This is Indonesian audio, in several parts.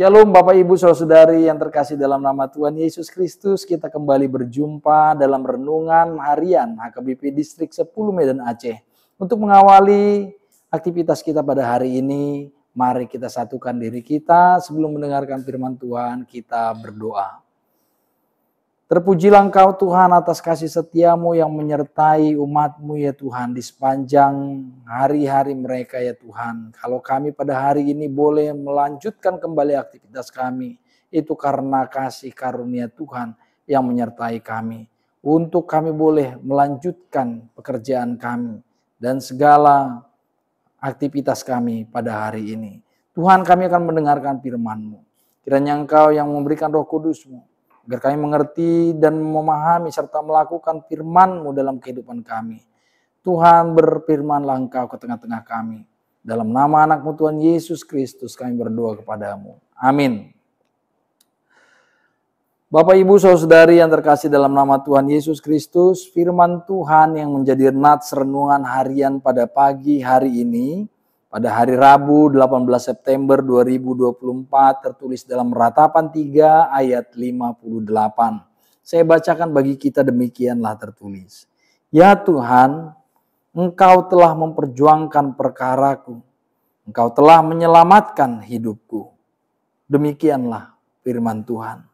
Shalom Bapak Ibu Saudara-saudari yang terkasih dalam nama Tuhan Yesus Kristus. Kita kembali berjumpa dalam renungan harian HKBP Distrik 10 Medan Aceh. Untuk mengawali aktivitas kita pada hari ini, mari kita satukan diri kita sebelum mendengarkan firman Tuhan, kita berdoa. Terpujilah Engkau Tuhan atas kasih setiamu yang menyertai umat-Mu ya Tuhan di sepanjang hari-hari mereka ya Tuhan. Kalau kami pada hari ini boleh melanjutkan kembali aktivitas kami, itu karena kasih karunia Tuhan yang menyertai kami. Untuk kami boleh melanjutkan pekerjaan kami dan segala aktivitas kami pada hari ini. Tuhan, kami akan mendengarkan firman-Mu. Kiranya Engkau yang memberikan Roh Kudus-Mu, agar kami mengerti dan memahami serta melakukan firman-Mu dalam kehidupan kami. Tuhan, berfirmanlah Engkau ke tengah-tengah kami. Dalam nama anak-Mu Tuhan Yesus Kristus kami berdoa kepadamu. Amin. Bapak Ibu Saudara-saudari yang terkasih dalam nama Tuhan Yesus Kristus, firman Tuhan yang menjadi nats renungan harian pada pagi hari ini, pada hari Rabu 18 September 2024 tertulis dalam Ratapan 3 ayat 58. Saya bacakan bagi kita, demikianlah tertulis. Ya Tuhan, Engkau telah memperjuangkan perkaraku. Engkau telah menyelamatkan hidupku. Demikianlah firman Tuhan.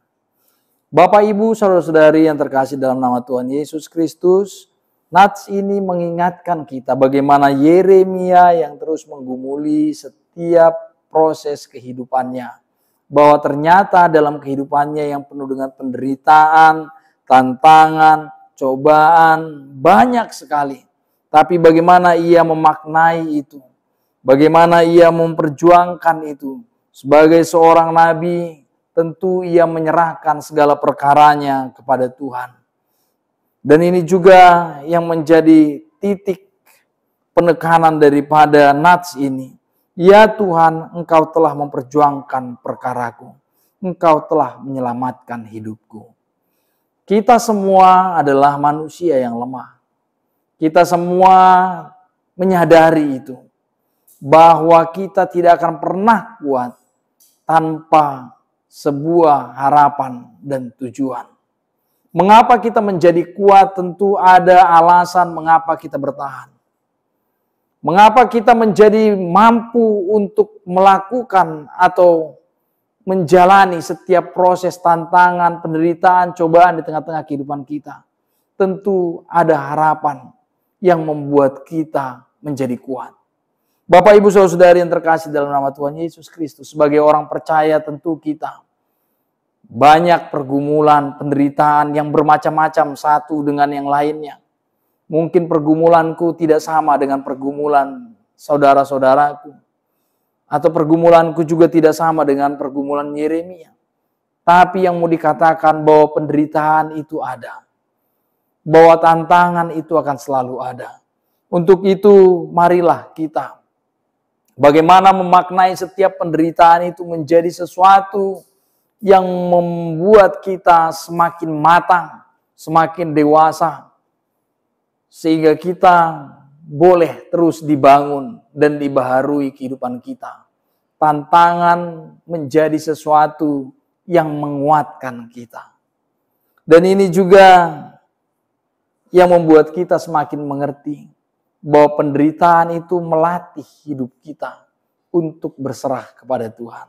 Bapak Ibu Saudara-saudari yang terkasih dalam nama Tuhan Yesus Kristus, nats ini mengingatkan kita bagaimana Yeremia yang terus menggumuli setiap proses kehidupannya. Bahwa ternyata dalam kehidupannya yang penuh dengan penderitaan, tantangan, cobaan, banyak sekali. Tapi bagaimana ia memaknai itu. Bagaimana ia memperjuangkan itu. Sebagai seorang nabi, tentu ia menyerahkan segala perkaranya kepada Tuhan. Dan ini juga yang menjadi titik penekanan daripada nats ini. Ya Tuhan, Engkau telah memperjuangkan perkaraku. Engkau telah menyelamatkan hidupku. Kita semua adalah manusia yang lemah. Kita semua menyadari itu. Bahwa kita tidak akan pernah kuat tanpa sebuah harapan dan tujuan. Mengapa kita menjadi kuat? Tentu ada alasan mengapa kita bertahan. Mengapa kita menjadi mampu untuk melakukan atau menjalani setiap proses tantangan, penderitaan, cobaan di tengah-tengah kehidupan kita. Tentu ada harapan yang membuat kita menjadi kuat. Bapak Ibu Saudara-saudari yang terkasih dalam nama Tuhan Yesus Kristus, sebagai orang percaya tentu kita banyak pergumulan, penderitaan yang bermacam-macam satu dengan yang lainnya. Mungkin pergumulanku tidak sama dengan pergumulan saudara-saudaraku. Atau pergumulanku juga tidak sama dengan pergumulan Yeremia. Tapi yang mau dikatakan bahwa penderitaan itu ada. Bahwa tantangan itu akan selalu ada. Untuk itu marilah kita bagaimana memaknai setiap penderitaan itu menjadi sesuatu yang membuat kita semakin matang, semakin dewasa. Sehingga kita boleh terus dibangun dan dibaharui kehidupan kita. Tantangan menjadi sesuatu yang menguatkan kita. Dan ini juga yang membuat kita semakin mengerti bahwa penderitaan itu melatih hidup kita untuk berserah kepada Tuhan.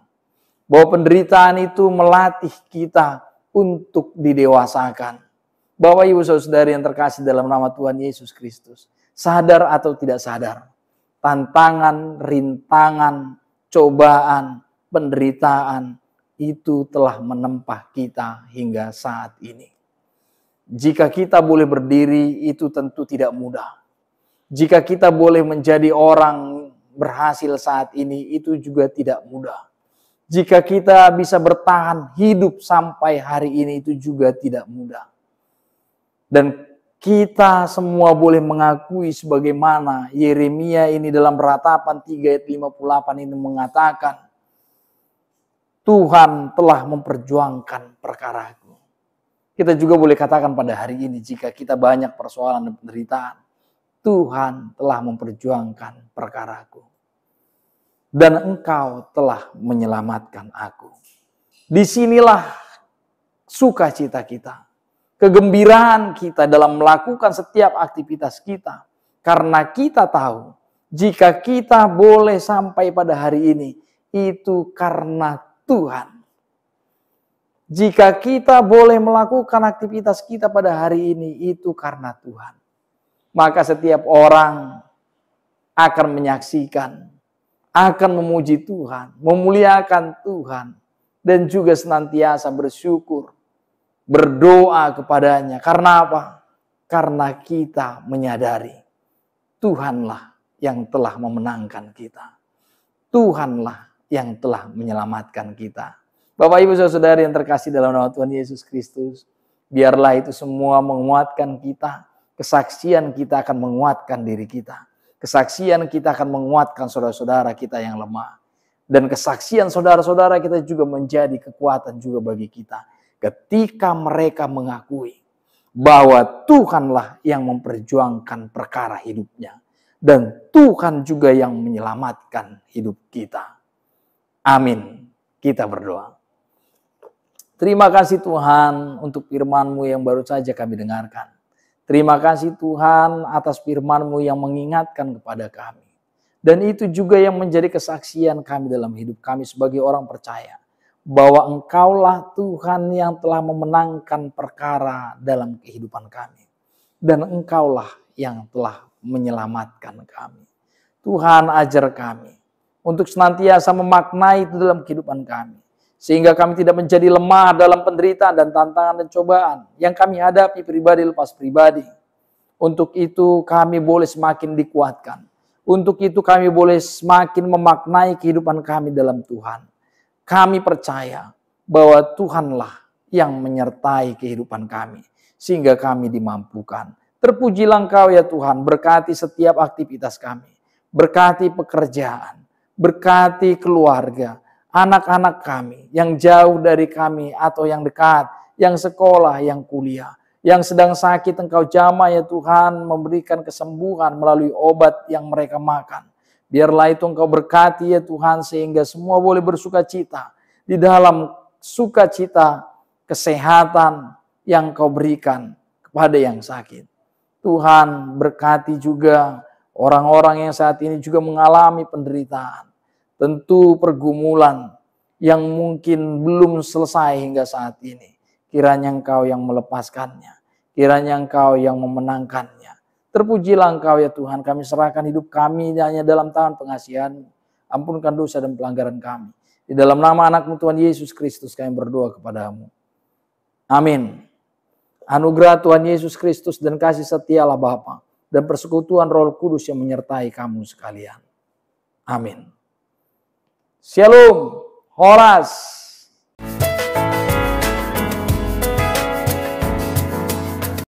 Bahwa penderitaan itu melatih kita untuk didewasakan. Bapak Ibu Saudara-saudari yang terkasih dalam nama Tuhan Yesus Kristus, sadar atau tidak sadar, tantangan, rintangan, cobaan, penderitaan itu telah menempah kita hingga saat ini. Jika kita boleh berdiri, itu tentu tidak mudah. Jika kita boleh menjadi orang berhasil saat ini, itu juga tidak mudah. Jika kita bisa bertahan hidup sampai hari ini, itu juga tidak mudah. Dan kita semua boleh mengakui sebagaimana Yeremia ini dalam Ratapan 3 ayat 58 ini mengatakan, Tuhan telah memperjuangkan perkaraku. Kita juga boleh katakan pada hari ini, jika kita banyak persoalan dan penderitaan, Tuhan telah memperjuangkan perkaraku. dan Engkau telah menyelamatkan aku. Disinilah sukacita kita, kegembiraan kita dalam melakukan setiap aktivitas kita. Karena kita tahu, jika kita boleh sampai pada hari ini, itu karena Tuhan. Jika kita boleh melakukan aktivitas kita pada hari ini, itu karena Tuhan. Maka setiap orang akan menyaksikan, akan memuji Tuhan, memuliakan Tuhan, dan juga senantiasa bersyukur, berdoa kepadanya. Karena apa? Karena kita menyadari Tuhanlah yang telah memenangkan kita. Tuhanlah yang telah menyelamatkan kita. Bapak, Ibu, Saudara yang terkasih dalam nama Tuhan Yesus Kristus, biarlah itu semua menguatkan kita. Kesaksian kita akan menguatkan diri kita. Kesaksian kita akan menguatkan saudara-saudara kita yang lemah. Dan kesaksian saudara-saudara kita juga menjadi kekuatan juga bagi kita. Ketika mereka mengakui bahwa Tuhanlah yang memperjuangkan perkara hidupnya. Dan Tuhan juga yang menyelamatkan hidup kita. Amin. Kita berdoa. Terima kasih Tuhan untuk firman-Mu yang baru saja kami dengarkan. Terima kasih Tuhan atas firman-Mu yang mengingatkan kepada kami. Dan itu juga yang menjadi kesaksian kami dalam hidup kami sebagai orang percaya. Bahwa Engkaulah Tuhan yang telah memenangkan perkara dalam kehidupan kami. Dan Engkaulah yang telah menyelamatkan kami. Tuhan, ajar kami untuk senantiasa memaknai itu dalam kehidupan kami. Sehingga kami tidak menjadi lemah dalam penderitaan dan tantangan dan cobaan yang kami hadapi pribadi lepas pribadi. Untuk itu kami boleh semakin dikuatkan. Untuk itu kami boleh semakin memaknai kehidupan kami dalam Tuhan. Kami percaya bahwa Tuhanlah yang menyertai kehidupan kami. Sehingga kami dimampukan. Terpujilah Engkau ya Tuhan, berkati setiap aktivitas kami. Berkati pekerjaan, berkati keluarga, anak-anak kami yang jauh dari kami atau yang dekat, yang sekolah, yang kuliah, yang sedang sakit Engkau jamah ya Tuhan, memberikan kesembuhan melalui obat yang mereka makan. Biarlah itu Engkau berkati ya Tuhan, sehingga semua boleh bersuka cita di dalam sukacita kesehatan yang Engkau berikan kepada yang sakit. Tuhan, berkati juga orang-orang yang saat ini juga mengalami penderitaan. Tentu pergumulan yang mungkin belum selesai hingga saat ini. Kiranya Engkau yang melepaskannya. Kiranya Engkau yang memenangkannya. Terpujilah Engkau ya Tuhan. Kami serahkan hidup kami hanya dalam tangan pengasihan-Mu. Ampunkan dosa dan pelanggaran kami. Di dalam nama anak-Mu Tuhan Yesus Kristus kami berdoa kepada-Mu. Amin. Anugerah Tuhan Yesus Kristus dan kasih setia Allah Bapa dan persekutuan Roh Kudus yang menyertai kamu sekalian. Amin. Shalom, Horas.